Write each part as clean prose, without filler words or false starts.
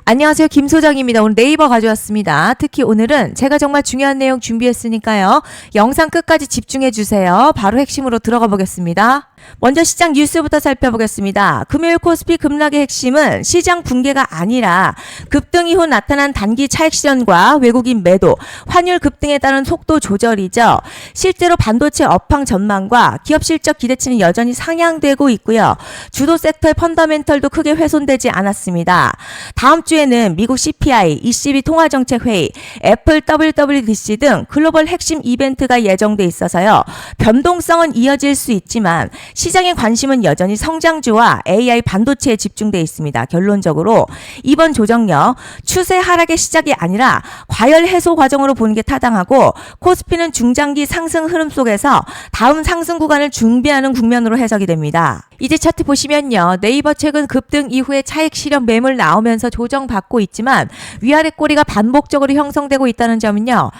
안녕하세요. 김소장입니다. 오늘 네이버 가져왔습니다. 특히 오늘은 제가 정말 중요한 내용 준비했으니까요. 영상 끝까지 집중해 주세요. 바로 핵심으로 들어가 보겠습니다. 먼저 시장 뉴스부터 살펴보겠습니다. 금요일 코스피 급락의 핵심은 시장 붕괴가 아니라 급등 이후 나타난 단기 차익 실현과 외국인 매도, 환율 급등에 따른 속도 조절이죠. 실제로 반도체 업황 전망과 기업 실적 기대치는 여전히 상향되고 있고요. 주도 섹터의 펀더멘털도 크게 훼손되지 않았습니다. 다음 주에는 미국 CPI, ECB 통화정책회의, 애플 WWDC 등 글로벌 핵심 이벤트가 예정돼 있어서요. 변동성은 이어질 수 있지만 시장의 관심은 여전히 성장주와 AI 반도체에 집중돼 있습니다. 결론적으로 이번 조정력 추세 하락의 시작이 아니라 과열 해소 과정으로 보는 게 타당하고 코스피는 중장기 상승 흐름 속에서 다음 상승 구간을 준비하는 국면으로 해석이 됩니다. 이제 차트 보시면요. 네이버 최근 급등 이후에 차익 실현 매물 나오면서 조정받고 있지만 위아래 꼬리가 반복적으로 형성되고 있다는 점은요.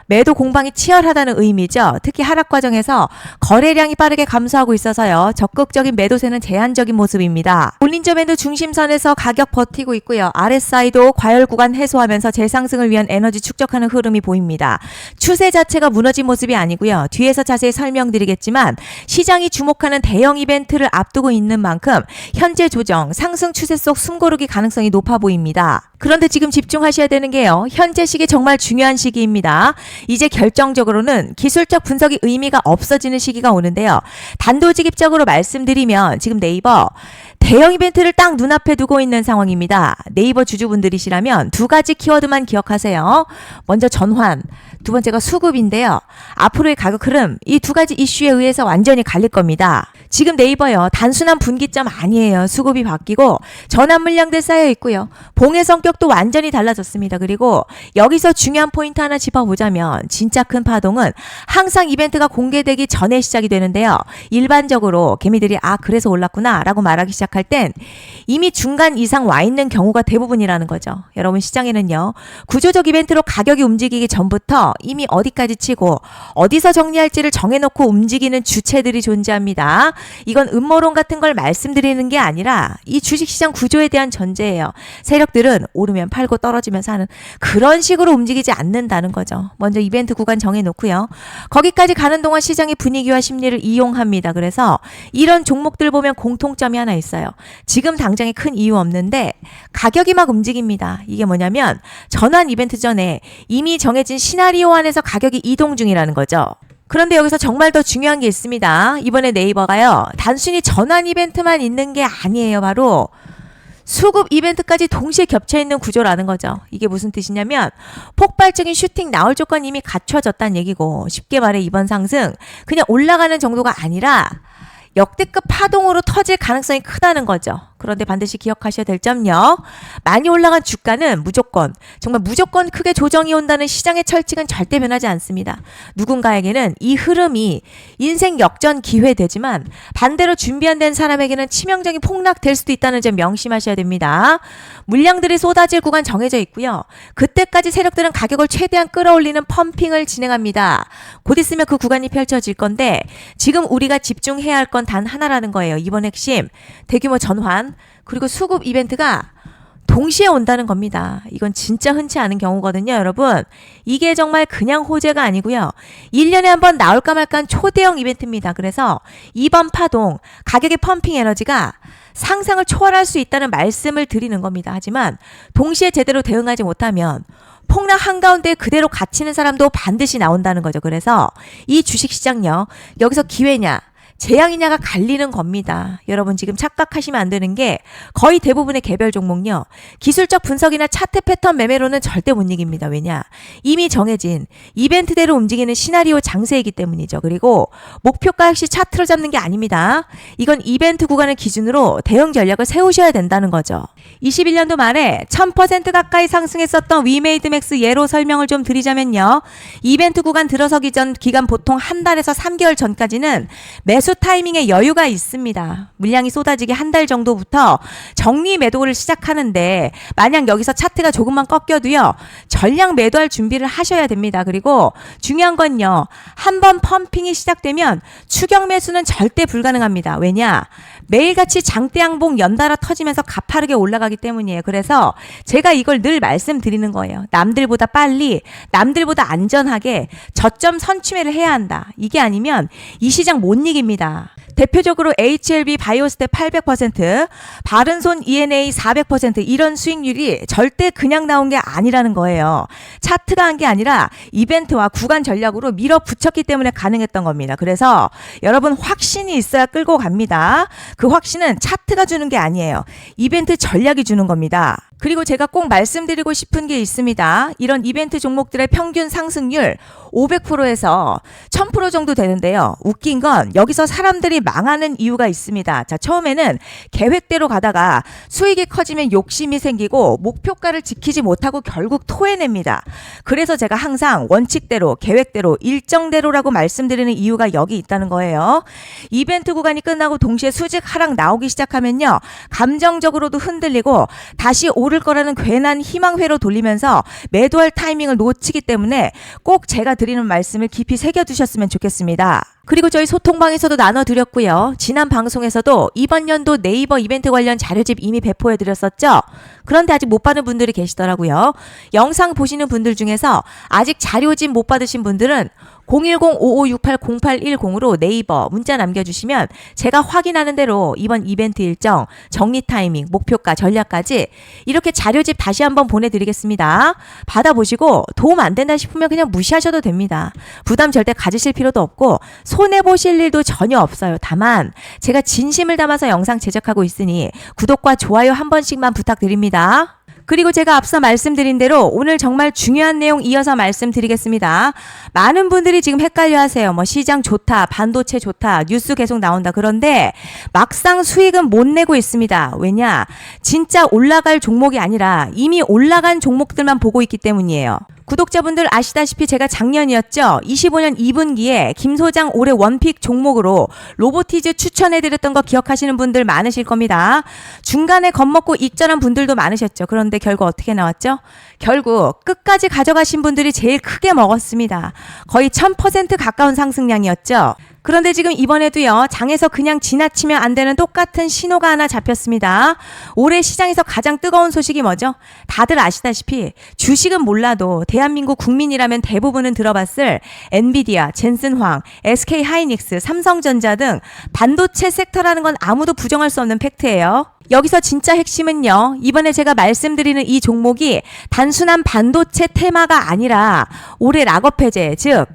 매도 공방이 치열하다는 의미죠. 특히 하락 과정에서 거래량이 빠르게 감소하고 있어서요. 적극적인 매도세는 제한적인 모습입니다. 볼린저 밴드 중심선에서 가격 버티고 있고요. RSI도 과열 구간 해소하면서 재상승을 위한 에너지 축적하는 흐름이 보입니다. 추세 자체가 무너진 모습이 아니고요. 뒤에서 자세히 설명드리겠지만 시장이 주목하는 대형 이벤트를 앞두고 있는 만큼 현재 조정, 상승 추세 속 숨고르기 가능성이 높아 보입니다. 그런데 지금 집중하셔야 되는 게요. 현재 시기 정말 중요한 시기입니다. 이제 결정적으로는 기술적 분석이 의미가 없어지는 시기가 오는데요. 단도직입적으로 말씀드리면 지금 네이버 대형 이벤트를 딱 눈앞에 두고 있는 상황입니다. 네이버 주주분들이시라면 두 가지 키워드만 기억하세요. 먼저 전환, 두 번째가 수급인데요. 앞으로의 가격 흐름, 이 두 가지 이슈에 의해서 완전히 갈릴 겁니다. 지금 네이버요. 단순한 분기점 아니에요. 수급이 바뀌고 전환 물량들 쌓여 있고요. 봉의 성격도 완전히 달라졌습니다. 그리고 여기서 중요한 포인트 하나 짚어보자면 진짜 큰 파동은 항상 이벤트가 공개되기 전에 시작이 되는데요. 일반적으로 개미들이 그래서 올랐구나 라고 말하기 시작할 땐 이미 중간 이상 와 있는 경우가 대부분이라는 거죠. 여러분 시장에는요. 구조적 이벤트로 가격이 움직이기 전부터 이미 어디까지 치고 어디서 정리할지를 정해놓고 움직이는 주체들이 존재합니다. 이건 음모론 같은 걸 말씀드리는 게 아니라 이 주식시장 구조에 대한 전제예요. 세력들은 오르면 팔고 떨어지면 사는 그런 식으로 움직이지 않는다는 거죠. 먼저 이벤트 구간 정해놓고요. 거기까지 가는 동안 시장의 분위기와 심리를 이용합니다. 그래서 이런 종목들 보면 공통점이 하나 있어요. 지금 당장에 큰 이유 없는데 가격이 막 움직입니다. 이게 뭐냐면 전환 이벤트 전에 이미 정해진 시나리오 안에서 가격이 이동 중이라는 거죠. 그런데 여기서 정말 더 중요한 게 있습니다. 이번에 네이버가요. 단순히 전환 이벤트만 있는 게 아니에요. 바로 수급 이벤트까지 동시에 겹쳐있는 구조라는 거죠. 이게 무슨 뜻이냐면 폭발적인 슈팅 나올 조건이 이미 갖춰졌다는 얘기고 쉽게 말해 이번 상승 그냥 올라가는 정도가 아니라 역대급 파동으로 터질 가능성이 크다는 거죠. 그런데 반드시 기억하셔야 될 점요. 많이 올라간 주가는 정말 무조건 크게 조정이 온다는 시장의 철칙은 절대 변하지 않습니다. 누군가에게는 이 흐름이 인생 역전 기회되지만 반대로 준비 안 된 사람에게는 치명적인 폭락될 수도 있다는 점 명심하셔야 됩니다. 물량들이 쏟아질 구간 정해져 있고요. 그때까지 세력들은 가격을 최대한 끌어올리는 펌핑을 진행합니다. 곧 있으면 그 구간이 펼쳐질 건데 지금 우리가 집중해야 할 건 단 하나라는 거예요. 이번 핵심 대규모 전환 그리고 수급 이벤트가 동시에 온다는 겁니다. 이건 진짜 흔치 않은 경우거든요, 여러분. 이게 정말 그냥 호재가 아니고요. 1년에 한 번 나올까 말까 초대형 이벤트입니다. 그래서 이번 파동, 가격의 펌핑 에너지가 상상을 초월할 수 있다는 말씀을 드리는 겁니다. 하지만 동시에 제대로 대응하지 못하면 폭락 한가운데 그대로 갇히는 사람도 반드시 나온다는 거죠. 그래서 이 주식시장요. 여기서 기회냐 재앙이냐가 갈리는 겁니다. 여러분 지금 착각하시면 안 되는 게 거의 대부분의 개별 종목요. 기술적 분석이나 차트 패턴 매매로는 절대 못 이깁니다. 왜냐? 이미 정해진 이벤트대로 움직이는 시나리오 장세이기 때문이죠. 그리고 목표가 역시 차트로 잡는 게 아닙니다. 이건 이벤트 구간을 기준으로 대응 전략을 세우셔야 된다는 거죠. 21년도 말에 1000% 가까이 상승했었던 위메이드맥스 예로 설명을 좀 드리자면요. 이벤트 구간 들어서기 전 기간 보통 한 달에서 3개월 전까지는 매수 타이밍에 여유가 있습니다. 물량이 쏟아지기 한 달 정도부터 정리 매도를 시작하는데 만약 여기서 차트가 조금만 꺾여도요. 전량 매도할 준비를 하셔야 됩니다. 그리고 중요한 건요. 한번 펌핑이 시작되면 추격 매수는 절대 불가능합니다. 왜냐? 매일같이 장대양봉 연달아 터지면서 가파르게 올라가기 때문이에요. 그래서 제가 이걸 늘 말씀드리는 거예요. 남들보다 빨리, 남들보다 안전하게 저점 선취매를 해야 한다. 이게 아니면 이 시장 못 이깁니다. 대표적으로 HLB 바이오스텝 800%, 바른손 ENA 400% 이런 수익률이 절대 그냥 나온 게 아니라는 거예요. 차트가 한 게 아니라 이벤트와 구간 전략으로 밀어붙였기 때문에 가능했던 겁니다. 그래서 여러분 확신이 있어야 끌고 갑니다. 그 확신은 차트가 주는 게 아니에요. 이벤트 전략이 주는 겁니다. 그리고 제가 꼭 말씀드리고 싶은 게 있습니다. 이런 이벤트 종목들의 평균 상승률 500%에서 1000% 정도 되는데요. 웃긴 건 여기서 사람들이 망하는 이유가 있습니다. 자, 처음에는 계획대로 가다가 수익이 커지면 욕심이 생기고 목표가를 지키지 못하고 결국 토해냅니다. 그래서 제가 항상 원칙대로, 계획대로, 일정대로라고 말씀드리는 이유가 여기 있다는 거예요. 이벤트 구간이 끝나고 동시에 수직 하락 나오기 시작하면요. 감정적으로도 흔들리고 다시 오를 거라는 괜한 희망회로 돌리면서 매도할 타이밍을 놓치기 때문에 꼭 제가 드리는 말씀을 깊이 새겨두셨으면 좋겠습니다. 그리고 저희 소통방에서도 나눠드렸고요. 지난 방송에서도 이번 연도 네이버 이벤트 관련 자료집 이미 배포해드렸었죠. 그런데 아직 못 받은 분들이 계시더라고요. 영상 보시는 분들 중에서 아직 자료집 못 받으신 분들은 010-5568-0810으로 네이버 문자 남겨주시면 제가 확인하는 대로 이번 이벤트 일정, 정리 타이밍, 목표가, 전략까지 이렇게 자료집 다시 한번 보내드리겠습니다. 받아보시고 도움 안 된다 싶으면 그냥 무시하셔도 됩니다. 부담 절대 가지실 필요도 없고 손해보실 일도 전혀 없어요. 다만 제가 진심을 담아서 영상 제작하고 있으니 구독과 좋아요 한 번씩만 부탁드립니다. 그리고 제가 앞서 말씀드린 대로 오늘 정말 중요한 내용 이어서 말씀드리겠습니다. 많은 분들이 지금 헷갈려 하세요. 시장 좋다, 반도체 좋다, 뉴스 계속 나온다. 그런데 막상 수익은 못 내고 있습니다. 왜냐? 진짜 올라갈 종목이 아니라 이미 올라간 종목들만 보고 있기 때문이에요. 구독자분들 아시다시피 제가 작년이었죠. 25년 2분기에 김 소장 올해 원픽 종목으로 로보티즈 추천해드렸던 거 기억하시는 분들 많으실 겁니다. 중간에 겁먹고 익절한 분들도 많으셨죠. 그런데 결국 어떻게 나왔죠? 결국 끝까지 가져가신 분들이 제일 크게 먹었습니다. 거의 1000% 가까운 상승량이었죠. 그런데 지금 이번에도요, 장에서 그냥 지나치면 안 되는 똑같은 신호가 하나 잡혔습니다. 올해 시장에서 가장 뜨거운 소식이 뭐죠? 다들 아시다시피 주식은 몰라도 대한민국 국민이라면 대부분은 들어봤을 엔비디아, 젠슨황, SK 하이닉스, 삼성전자 등 반도체 섹터라는 건 아무도 부정할 수 없는 팩트예요. 여기서 진짜 핵심은요, 이번에 제가 말씀드리는 이 종목이 단순한 반도체 테마가 아니라 올해 락업 해제, 즉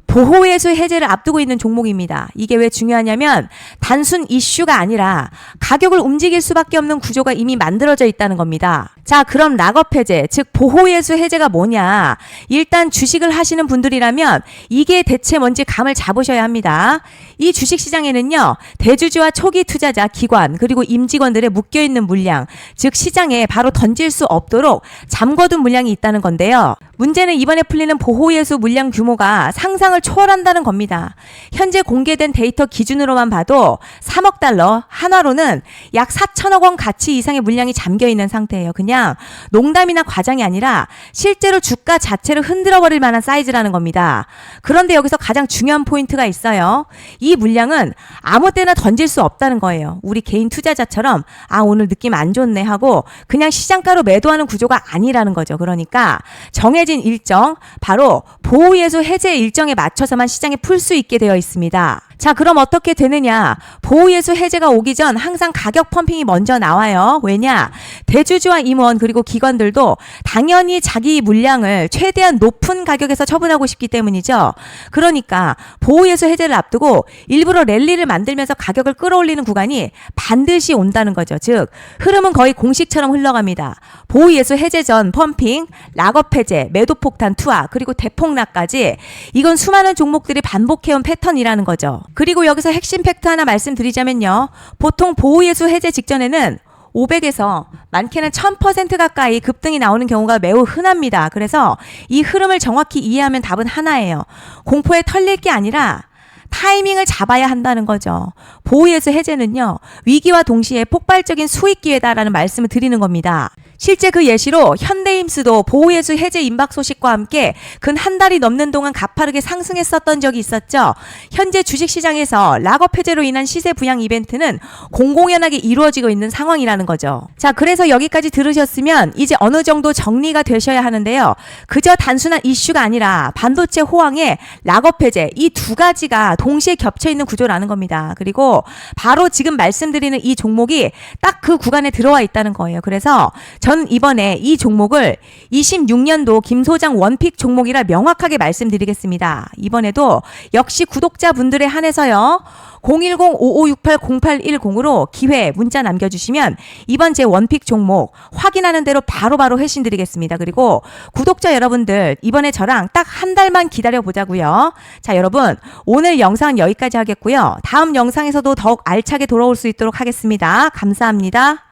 보호예수 해제를 앞두고 있는 종목입니다. 이게 왜 중요하냐면 단순 이슈가 아니라 가격을 움직일 수밖에 없는 구조가 이미 만들어져 있다는 겁니다. 자, 그럼 락업 해제, 즉 보호예수 해제가 뭐냐? 일단 주식을 하시는 분들이라면 이게 대체 뭔지 감을 잡으셔야 합니다. 이 주식시장에는요, 대주주와 초기 투자자, 기관, 그리고 임직원들의 묶여있는 물량, 즉 시장에 바로 던질 수 없도록 잠궈둔 물량이 있다는 건데요. 문제는 이번에 풀리는 보호예수 물량 규모가 상상을 초월한다는 겁니다. 현재 공개된 데이터 기준으로만 봐도 3억 달러, 한화로는 약 4천억 원 가치 이상의 물량이 잠겨있는 상태예요. 그냥 농담이나 과장이 아니라 실제로 주가 자체를 흔들어버릴 만한 사이즈라는 겁니다. 그런데 여기서 가장 중요한 포인트가 있어요. 이 물량은 아무 때나 던질 수 없다는 거예요. 우리 개인 투자자처럼 오늘 느낌 안 좋네 하고 그냥 시장가로 매도하는 구조가 아니라는 거죠. 그러니까 정해진 일정, 바로 보호예수 해제 일정에 맞춰서만 시장에 풀 수 있게 되어 있습니다. 자, 그럼 어떻게 되느냐? 보호예수 해제가 오기 전 항상 가격 펌핑이 먼저 나와요. 왜냐? 대주주와 임원 그리고 기관들도 당연히 자기 물량을 최대한 높은 가격에서 처분하고 싶기 때문이죠. 그러니까 보호예수 해제를 앞두고 일부러 랠리를 만들면서 가격을 끌어올리는 구간이 반드시 온다는 거죠. 즉 흐름은 거의 공식처럼 흘러갑니다. 보호예수 해제 전 펌핑, 락업 해제, 매도 폭탄 투하, 그리고 대폭락까지 이건 수많은 종목들이 반복해온 패턴이라는 거죠. 그리고 여기서 핵심 팩트 하나 말씀드리자면요. 보통 보호예수 해제 직전에는 500에서 많게는 1000% 가까이 급등이 나오는 경우가 매우 흔합니다. 그래서 이 흐름을 정확히 이해하면 답은 하나예요. 공포에 털릴 게 아니라 타이밍을 잡아야 한다는 거죠. 보호예수 해제는요, 위기와 동시에 폭발적인 수익 기회다라는 말씀을 드리는 겁니다. 실제 그 예시로 현대임스도 보호예수 해제 임박 소식과 함께 근 한 달이 넘는 동안 가파르게 상승했었던 적이 있었죠. 현재 주식시장에서 락업 해제로 인한 시세 부양 이벤트는 공공연하게 이루어지고 있는 상황이라는 거죠. 자, 그래서 여기까지 들으셨으면 이제 어느 정도 정리가 되셔야 하는데요. 그저 단순한 이슈가 아니라 반도체 호황에 락업 해제 이 두 가지가 동시에 겹쳐 있는 구조라는 겁니다. 그리고 바로 지금 말씀드리는 이 종목이 딱 그 구간에 들어와 있다는 거예요. 그래서 전 이번에 이 종목을 26년도 김 소장 원픽 종목이라 명확하게 말씀드리겠습니다. 이번에도 역시 구독자분들에 한해서요. 010-5568-0810으로 기회 문자 남겨주시면 이번 제 원픽 종목 확인하는 대로 바로바로 회신 드리겠습니다. 그리고 구독자 여러분들 이번에 저랑 딱 한 달만 기다려보자고요. 자, 여러분 오늘 영상은 여기까지 하겠고요. 다음 영상에서도 더욱 알차게 돌아올 수 있도록 하겠습니다. 감사합니다.